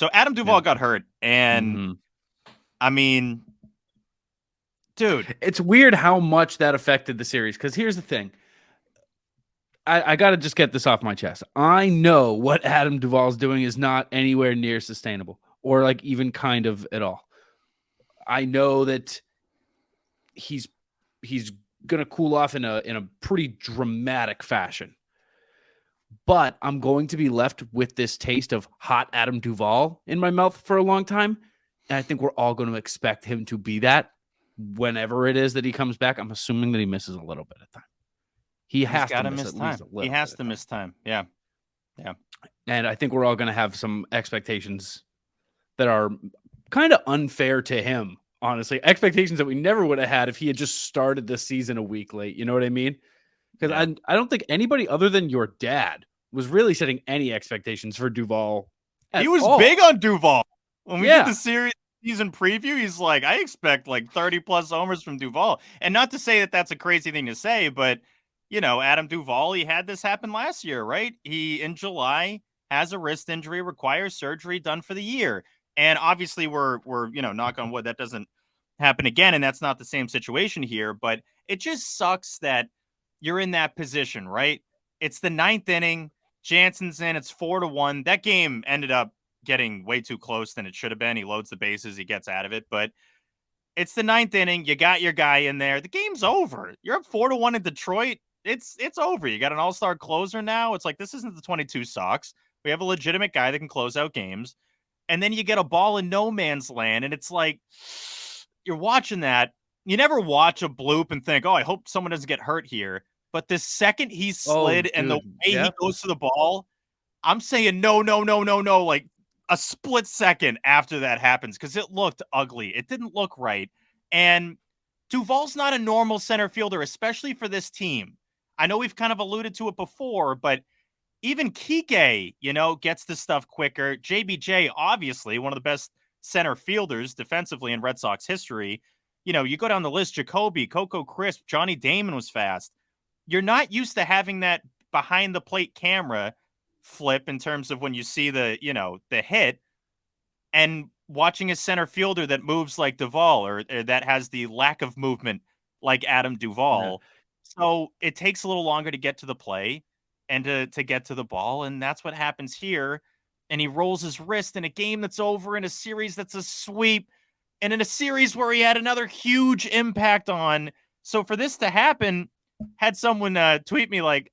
So Adam Duvall Yeah. got hurt, and I mean, dude, It's weird how much that affected the series. Because here's the thing. I got to just get this off my chest. I know what Adam Duvall's doing is not anywhere near sustainable or like even kind of at all. I know that he's going to cool off in a pretty dramatic fashion. But I'm going to be left with this taste of hot Adam Duvall in my mouth for a long time. And I think we're all going to expect him to be that whenever it is that he comes back. I'm assuming that he misses a little bit of time. He has to miss at least a little bit. He has to miss time. Yeah. Yeah. And I think we're all going to have some expectations that are kind of unfair to him, honestly. Expectations that we never would have had if he had just started the season a week late. You know what I mean? Because I don't think anybody other than your dad was really setting any expectations for Duvall. He was big on Duvall. When we did the season preview, he's like, I expect like 30-plus homers from Duvall. And not to say that that's a crazy thing to say, but, you know, Adam Duvall, he had this happen last year, right? He, in July, has a wrist injury, requires surgery, done for the year. And obviously we're knock on wood, that doesn't happen again. And that's not the same situation here. But it just sucks that you're in that position, right? It's the 9th inning. Jansen's in. It's 4-1. That game ended up getting way too close than it should have been. He loads the bases. He gets out of it. But it's the 9th inning. You got your guy in there. The game's over. You're up 4-1 in Detroit. It's over. You got an all-star closer now. It's like, this isn't the 22 Sox. We have a legitimate guy that can close out games. And then you get a ball in no man's land. And it's like, you're watching that. You never watch a bloop and think, oh, I hope someone doesn't get hurt here. But the second he slid and the way he goes to the ball, I'm saying no. Like a split second after that happens, because it looked ugly. It didn't look right. And Duvall's not a normal center fielder, especially for this team. I know we've kind of alluded to it before, but even Kike, gets the stuff quicker. JBJ, obviously, one of the best center fielders defensively in Red Sox history. You go down the list, Jacoby, Coco Crisp, Johnny Damon was fast. You're not used to having that behind the plate camera flip in terms of when you see the hit, and watching a center fielder that moves like Duvall or that has the lack of movement like Adam Duvall. Yeah. So it takes a little longer to get to the play and to get to the ball. And that's what happens here. And he rolls his wrist in a game that's over, in a series that's a sweep, and in a series where he had another huge impact on. So for this to happen, had someone tweet me like,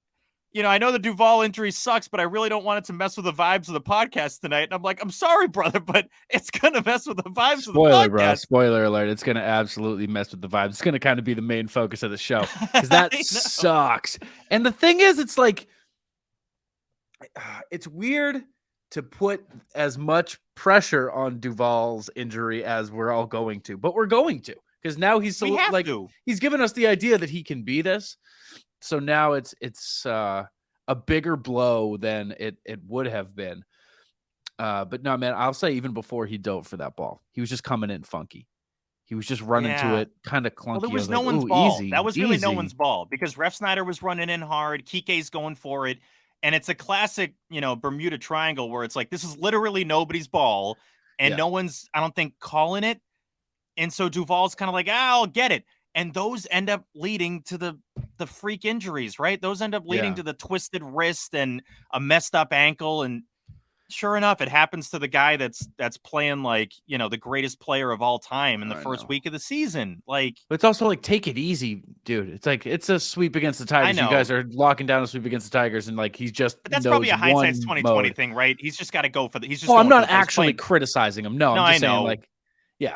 I know the Duvall injury sucks, but I really don't want it to mess with the vibes of the podcast tonight. And I'm like, I'm sorry, brother, but it's going to mess with the vibes of the podcast. Bro. Spoiler alert. It's going to absolutely mess with the vibes. It's going to kind of be the main focus of the show, because that sucks. And the thing is, it's like, it's weird to put as much pressure on Duvall's injury as we're all going to, but we're going to, because now he's he's given us the idea that he can be this. So now it's a bigger blow than it would have been. But no, man, I'll say even before he dove for that ball, he was just coming in funky. He was just running to it, kind of clunky. Well, there was no one's ball. That was really no one's ball, because Ref Snyder was running in hard. Kike's going for it. And it's a classic, Bermuda Triangle, where it's like, this is literally nobody's ball, and no one's, I don't think, calling it. And so Duvall's kind of like, I'll get it. And those end up leading to the freak injuries, right? Those end up leading to the twisted wrist and a messed up ankle. And sure enough, it happens to the guy that's playing like, the greatest player of all time in the first week of the season. Like, but it's also like, take it easy, dude. It's like, it's a sweep against the Tigers. You guys are locking down a sweep against the Tigers, and like, he's just, but that's probably a hindsight's 2020 thing, right? He's just got to go for the, he's just, I'm not actually criticizing him. No, I'm just saying, like,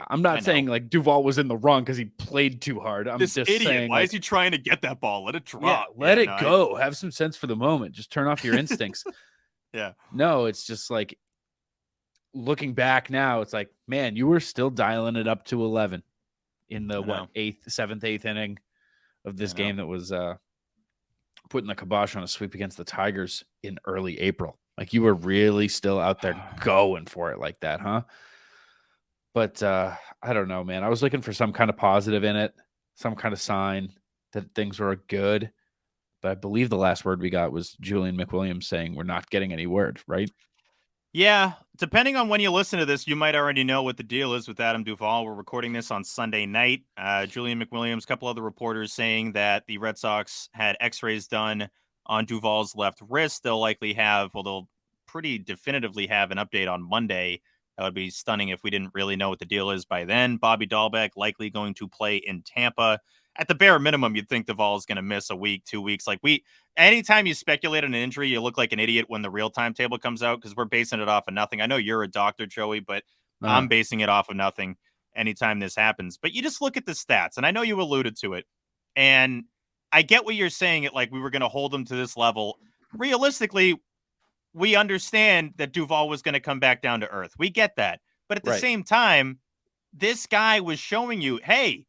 I'm not saying like Duvall was in the wrong because he played too hard. I'm just saying, why is he trying to get that ball? Let it drop. Yeah, let it go. Have some sense for the moment. Just turn off your instincts. Yeah. No, it's just like, looking back now, it's like, man, you were still dialing it up to 11 in the 7th, 8th inning of this game that was putting the kibosh on a sweep against the Tigers in early April. Like, you were really still out there going for it like that, huh? But I don't know, man. I was looking for some kind of positive in it, some kind of sign that things were good. But I believe the last word we got was Julian McWilliams saying we're not getting any word, right? Yeah, depending on when you listen to this, you might already know what the deal is with Adam Duvall. We're recording this on Sunday night. Julian McWilliams, a couple other reporters saying that the Red Sox had X-rays done on Duvall's left wrist. They'll pretty definitively have an update on Monday. That would be stunning if we didn't really know what the deal is by then. Bobby Dahlbeck likely going to play in Tampa. At the bare minimum, you'd think Duvall is going to miss a week, 2 weeks. Anytime you speculate on an injury, you look like an idiot when the real timetable comes out because we're basing it off of nothing. I know you're a doctor, Joey, but I'm basing it off of nothing anytime this happens. But you just look at the stats, and I know you alluded to it. And I get what you're saying, it like we were going to hold them to this level. Realistically, we understand that Duvall was going to come back down to earth. We get that. But at the same time, this guy was showing you, hey,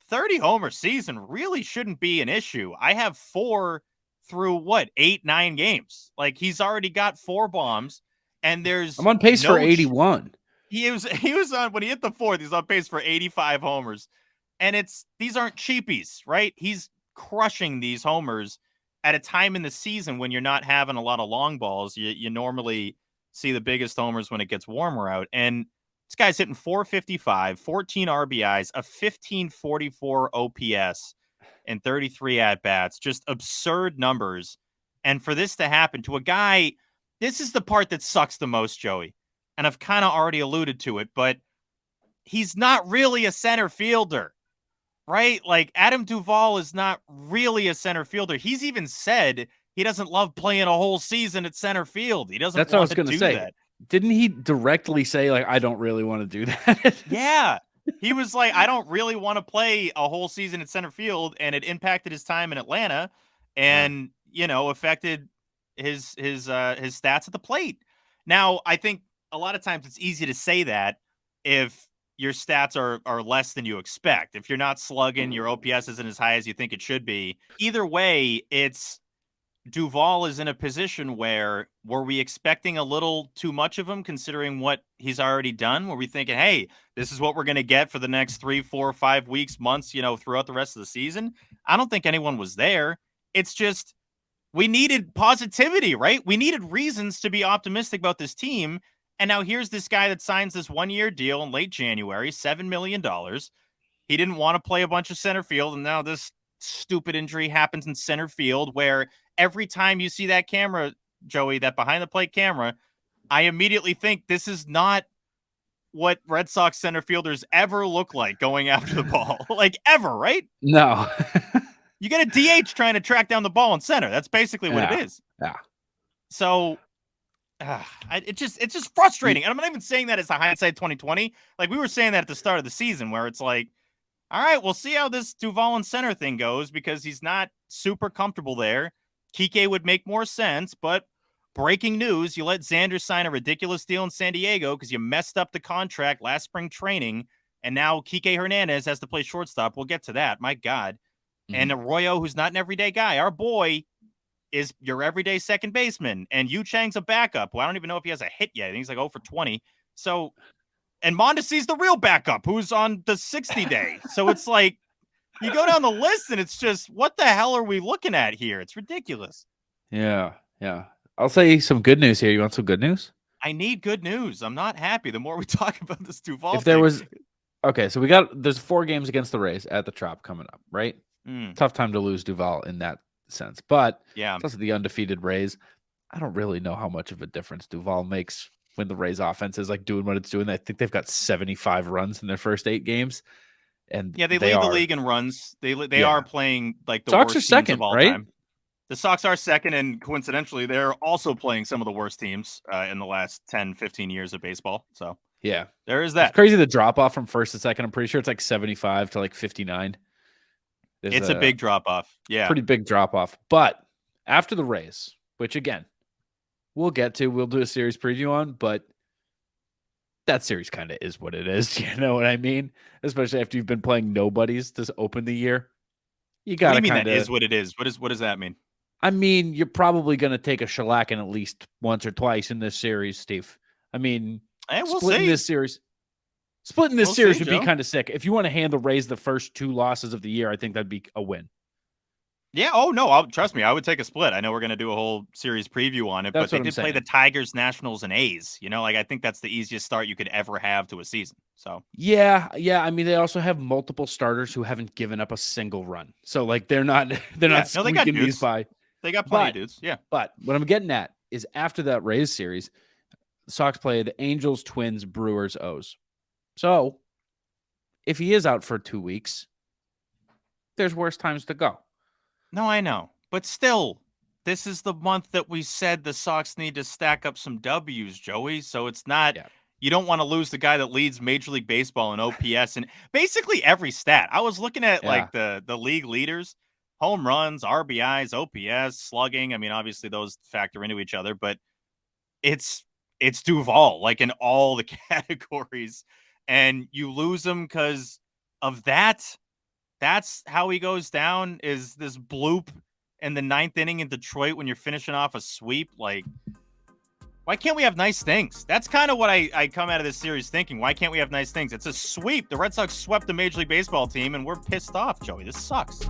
30 homer season really shouldn't be an issue. I have 4 through 8, 9 games. Like he's already got 4 bombs, and I'm on pace for 81. He was on when he hit the 4th. He's on pace for 85 homers, and these aren't cheapies, right? He's crushing these homers at a time in the season when you're not having a lot of long balls. You normally see the biggest homers when it gets warmer out, and this guy's hitting 455, 14 RBIs, a 1544 OPS, and 33 at-bats. Just absurd numbers. And for this to happen to a guy, this is the part that sucks the most, Joey. And I've kind of already alluded to it, but he's not really a center fielder, right? Like Adam Duvall is not really a center fielder. He's even said he doesn't love playing a whole season at center field. He doesn't That's what I want was to going to do say. that. Didn't he directly say, like, I don't really want to do that? Yeah. He was like, I don't really want to play a whole season at center field, and it impacted his time in Atlanta and, affected his stats at the plate. Now, I think a lot of times it's easy to say that if your stats are less than you expect. If you're not slugging, your OPS isn't as high as you think it should be. Either way, it's Duvall is in a position where were we expecting a little too much of him considering what he's already done? Were we thinking, hey, this is what we're going to get for the next 3, 4, 5 weeks, months, throughout the rest of the season? I don't think anyone was there. It's just we needed positivity, right? We needed reasons to be optimistic about this team. And now here's this guy that signs this 1-year deal in late January, $7 million. He didn't want to play a bunch of center field. And now this stupid injury happens in center field where every time you see that camera, Joey, that behind the plate camera, I immediately think this is not what Red Sox center fielders ever look like going after the ball. Like ever, right? No. You get a DH trying to track down the ball in center. That's basically what it is. Yeah. So it's just frustrating. And I'm not even saying that as a hindsight 2020. Like we were saying that at the start of the season where it's like, all right, we'll see how this Duvall and center thing goes because he's not super comfortable there. Kike would make more sense, but breaking news, you let Xander sign a ridiculous deal in San Diego because you messed up the contract last spring training, and now Kike Hernandez has to play shortstop. We'll get to that. My God. Mm-hmm. And Arroyo, who's not an everyday guy, our boy is your everyday second baseman, and Yu Chang's a backup. Well, I don't even know if he has a hit yet. I think he's like 0 for 20. So, and Mondesi's the real backup who's on the 60 day. So it's like, you go down the list and it's just, what the hell are we looking at here? It's ridiculous. Yeah. I'll say some good news here. You want some good news? I need good news. I'm not happy the more we talk about this Duvall If there was, okay, so there's 4 games against the Rays at the Trop coming up, right? Tough time to lose Duvall in that sense. But yeah, plus the undefeated Rays, I don't really know how much of a difference Duvall makes when the Rays offense is like doing what it's doing. I think they've got 75 runs in their first 8 games. And yeah, they lead the league in runs. They are playing like the Sox worst are second, teams of all right? time. The Sox are second, and coincidentally, they're also playing some of the worst teams in the last 10, 15 years of baseball. So yeah, there is that. It's crazy the drop off from first to second. I'm pretty sure it's like 75 to like 59. It's a big drop off. Yeah, pretty big drop off. But after the Rays, which again, we'll get to, we'll do a series preview on, but that series kind of is what it is. You know what I mean? Especially after you've been playing nobodies to open the year. You got to kind of. That is what it is. What does that mean? I mean, you're probably going to take a shellacking at least once or twice in this series, Steve. I mean, splitting this series would be kind of sick. If you want to hand the Rays the first 2 losses of the year, I think that'd be a win. Yeah. Oh no. Trust me. I would take a split. I know we're gonna do a whole series preview on it, but That's they what I'm did play the saying. Tigers, Nationals, and A's. Like I think that's the easiest start you could ever have to a season. So Yeah, yeah. I mean, they also have multiple starters who haven't given up a single run, so like they're not they're yeah. not No, they got squeaking these dudes. by. They got plenty of But dudes. Yeah. what I'm getting at is after that Rays series, the Sox play the Angels, Twins, Brewers, O's. So if he is out for 2 weeks, there's worse times to go. No, I know. But still, this is the month that we said the Sox need to stack up some W's, Joey. So it's not, Yeah. you don't want to lose the guy that leads Major League Baseball in OPS and basically every stat. I was looking at Yeah. like the league leaders, home runs, RBIs, OPS, slugging. I mean, obviously those factor into each other, but it's Duvall, like in all the categories. And you lose him because of that. That's how he goes down, is this bloop in the 9th inning in Detroit when you're finishing off a sweep. Like, why can't we have nice things? That's kind of what I come out of this series thinking. Why can't we have nice things? It's a sweep. The Red Sox swept the Major League Baseball team, and we're pissed off, Joey. This sucks.